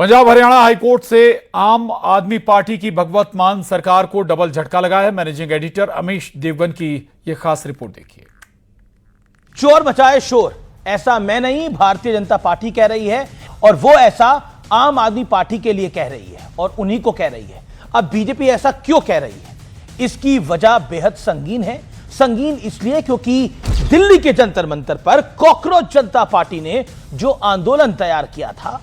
Punjab Haryana high court से आम आदमी पार्टी की भगवत मान सरकार को डबल झटका लगा है। मैनेजिंग एडिटर अमीश देवगन की यह खास रिपोर्ट देखिए। चोर मचाए शोर, ऐसा मैं नहीं, भारतीय जनता पार्टी कह रही है और वो ऐसा आम आदमी पार्टी के लिए कह रही है और उन्हीं को कह रही है। अब बीजेपी ऐसा क्यों कह रही है, इसकी वजह बेहद संगीन है। संगीन इसलिए क्योंकि दिल्ली के जंतर मंतर पर कॉकरोच जनता पार्टी ने जो आंदोलन तैयार किया था,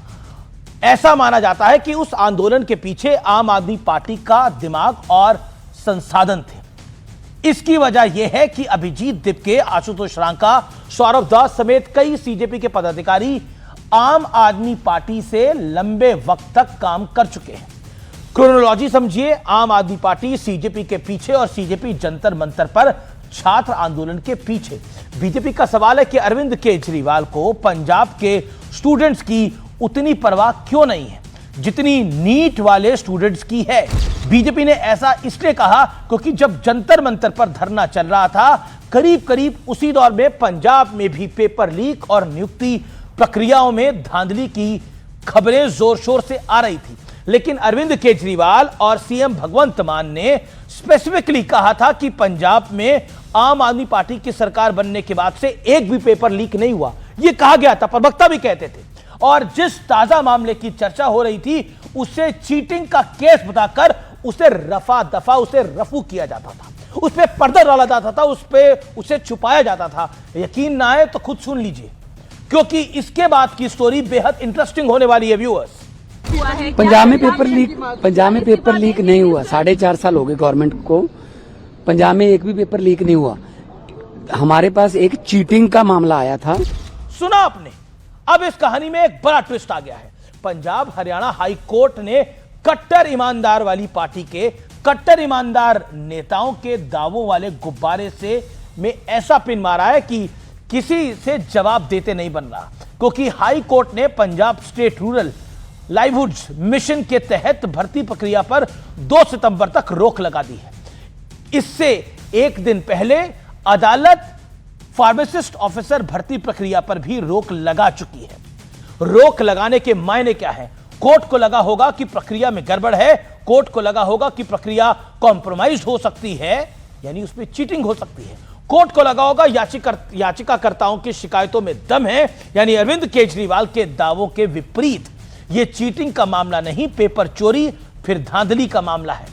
ऐसा माना जाता है कि उस आंदोलन के पीछे आम आदमी पार्टी का दिमाग और संसाधन थे। इसकी वजह यह है कि अभिजीत दिपके, आशुतोष रांका, सौरभ दास समेत कई सीजेपी के पदाधिकारी आम आदमी पार्टी से लंबे वक्त तक काम कर चुके हैं। क्रोनोलॉजी समझिए, आम आदमी पार्टी सीजेपी के पीछे और सीजेपी जंतर मंतर पर छात्र आंदोलन के पीछे। बीजेपी का सवाल है कि अरविंद केजरीवाल को पंजाब के स्टूडेंट्स की उतनी परवाह क्यों नहीं है जितनी नीट वाले स्टूडेंट्स की है। बीजेपी ने ऐसा इसलिए कहा क्योंकि जब जंतर मंतर पर धरना चल रहा था, करीब करीब उसी दौर में पंजाब में भी पेपर लीक और नियुक्ति प्रक्रियाओं में धांधली की खबरें जोर शोर से आ रही थी। लेकिन अरविंद केजरीवाल और सीएम भगवंत मान ने स्पेसिफिकली कहा था कि पंजाब में आम आदमी पार्टी की सरकार बनने के बाद से एक भी पेपर लीक नहीं हुआ। यह कहा गया था, प्रवक्ता भी कहते थे। और जिस ताजा मामले की चर्चा हो रही थी, उसे चीटिंग का केस बताकर उसे रफा दफा उसे रफू किया जाता था, उस पर पर्दा डाला जाता था, उसे छुपाया जाता था। यकीन ना आए तो खुद सुन लीजिए, क्योंकि इसके बाद की स्टोरी बेहद इंटरेस्टिंग होने वाली है व्यूअर्स। पंजाब में पेपर लीक नहीं हुआ। 4.5 साल हो गए गवर्नमेंट को, पंजाब में एक भी पेपर लीक नहीं हुआ। हमारे पास एक चीटिंग का मामला आया था। सुना आपने। अब इस कहानी में एक बड़ा ट्विस्ट आ गया है। पंजाब हरियाणा हाई कोर्ट ने कट्टर ईमानदार वाली पार्टी के कट्टर ईमानदार नेताओं के दावों वाले गुब्बारे से में ऐसा पिन मारा है कि किसी से जवाब देते नहीं बन रहा, क्योंकि हाई कोर्ट ने Punjab state rural livelihoods mission के तहत भर्ती प्रक्रिया पर 2 सितंबर तक रोक लगा दी है। इससे एक दिन पहले अदालत फार्मासिस्ट ऑफिसर भर्ती प्रक्रिया पर भी रोक लगा चुकी है। रोक लगाने के मायने क्या है? कोर्ट को लगा होगा कि प्रक्रिया में गड़बड़ है, कोर्ट को लगा होगा कि प्रक्रिया कॉम्प्रोमाइज हो सकती है, यानी उसमें चीटिंग हो सकती है। कोर्ट को लगा होगा याचिकाकर्ताओं की शिकायतों में दम है, यानी अरविंद केजरीवाल के दावों के विपरीत यह चीटिंग का मामला नहीं, पेपर चोरी फिर धांधली का मामला है।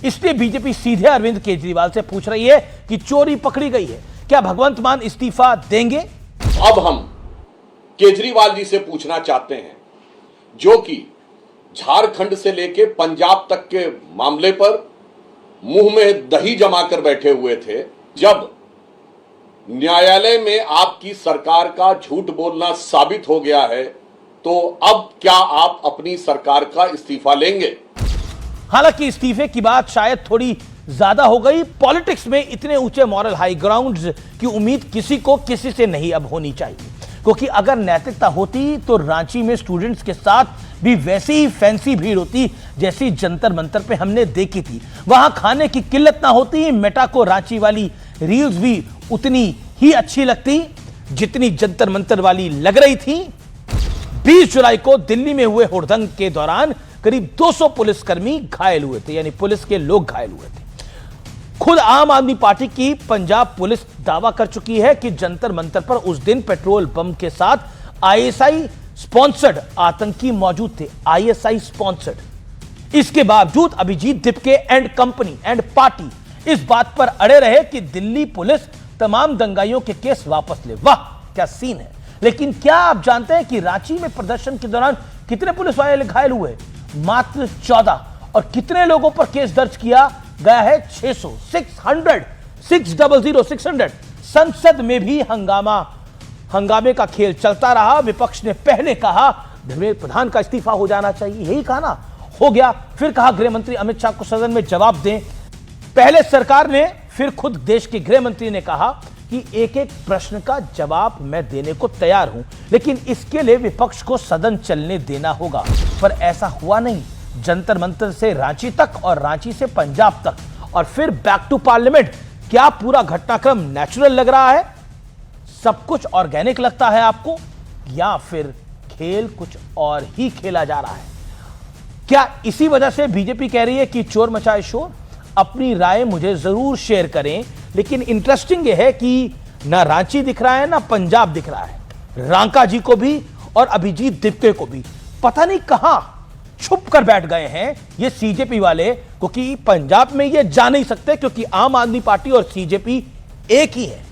इसलिए बीजेपी सीधे अरविंद केजरीवाल से पूछ रही है कि चोरी पकड़ी गई है, क्या भगवंत मान इस्तीफा देंगे? अब हम केजरीवाल जी से पूछना चाहते हैं, जो कि झारखंड से लेके पंजाब तक के मामले पर मुंह में दही जमा कर बैठे हुए थे, जब न्यायालय में आपकी सरकार का झूठ बोलना साबित हो गया है, तो अब क्या आप अपनी सरकार का इस्तीफा लेंगे? हालांकि इस्तीफे की बात शायद थोड़ी ज्यादा हो गई। पॉलिटिक्स में इतने ऊंचे मॉरल हाई ग्राउंड्स की उम्मीद किसी से नहीं अब होनी चाहिए, क्योंकि अगर नैतिकता होती तो रांची में स्टूडेंट्स के साथ भी वैसी ही फैंसी भीड़ होती जैसी जंतर मंतर पे हमने देखी थी। वहां खाने की किल्लत ना होती, मेटा को रांची वाली रील्स भी उतनी ही अच्छी लगती जितनी जंतर मंतर वाली लग रही थी। 20 जुलाई को दिल्ली में हुए हुड़दंग के दौरान करीब 200 पुलिसकर्मी घायल हुए थे, यानी पुलिस के लोग घायल हुए थे। खुद आम आदमी पार्टी की पंजाब पुलिस दावा कर चुकी है कि जंतर मंतर पर उस दिन पेट्रोल बम के साथ आईएसआई स्पॉन्सर्ड आतंकी मौजूद थे। ISI sponsored. इसके बावजूद Abhijit Dipke and company and party इस बात पर अड़े रहे कि दिल्ली पुलिस तमाम दंगाइयों के केस वापस ले। वाह क्या सीन है। लेकिन क्या आप जानते हैं कि रांची में प्रदर्शन के दौरान कितने पुलिस वाले घायल हुए? मात्र 14। और कितने लोगों पर केस दर्ज किया गया है? 600। संसद में भी हंगामे का खेल चलता रहा। विपक्ष ने पहले कहा धर्मेंद्र प्रधान का इस्तीफा हो जाना चाहिए, यही कहा ना, हो गया। फिर कहा गृह मंत्री अमित शाह को सदन में जवाब दें। पहले सरकार ने, फिर खुद देश के गृह मंत्री ने कहा कि एक एक प्रश्न का जवाब मैं देने को तैयार हूं, लेकिन इसके लिए विपक्ष को सदन चलने देना होगा। पर ऐसा हुआ नहीं। जंतर मंतर से रांची तक और रांची से पंजाब तक और फिर बैक टू पार्लियामेंट। क्या पूरा घटनाक्रम नेचुरल लग रहा है? सब कुछ ऑर्गेनिक लगता है आपको, या फिर खेल कुछ और ही खेला जा रहा है? क्या इसी वजह से बीजेपी कह रही है कि चोर मचाए शोर? अपनी राय मुझे जरूर शेयर करें, लेकिन इंटरेस्टिंग यह है कि ना रांची दिख रहा है ना पंजाब दिख रहा है। रांका जी को भी और अभिजीत दिप्ते को भी पता नहीं कहां छुप कर बैठ गए हैं ये सीजेपी वाले, क्योंकि पंजाब में ये जा नहीं सकते क्योंकि आम आदमी पार्टी और सीजेपी एक ही है।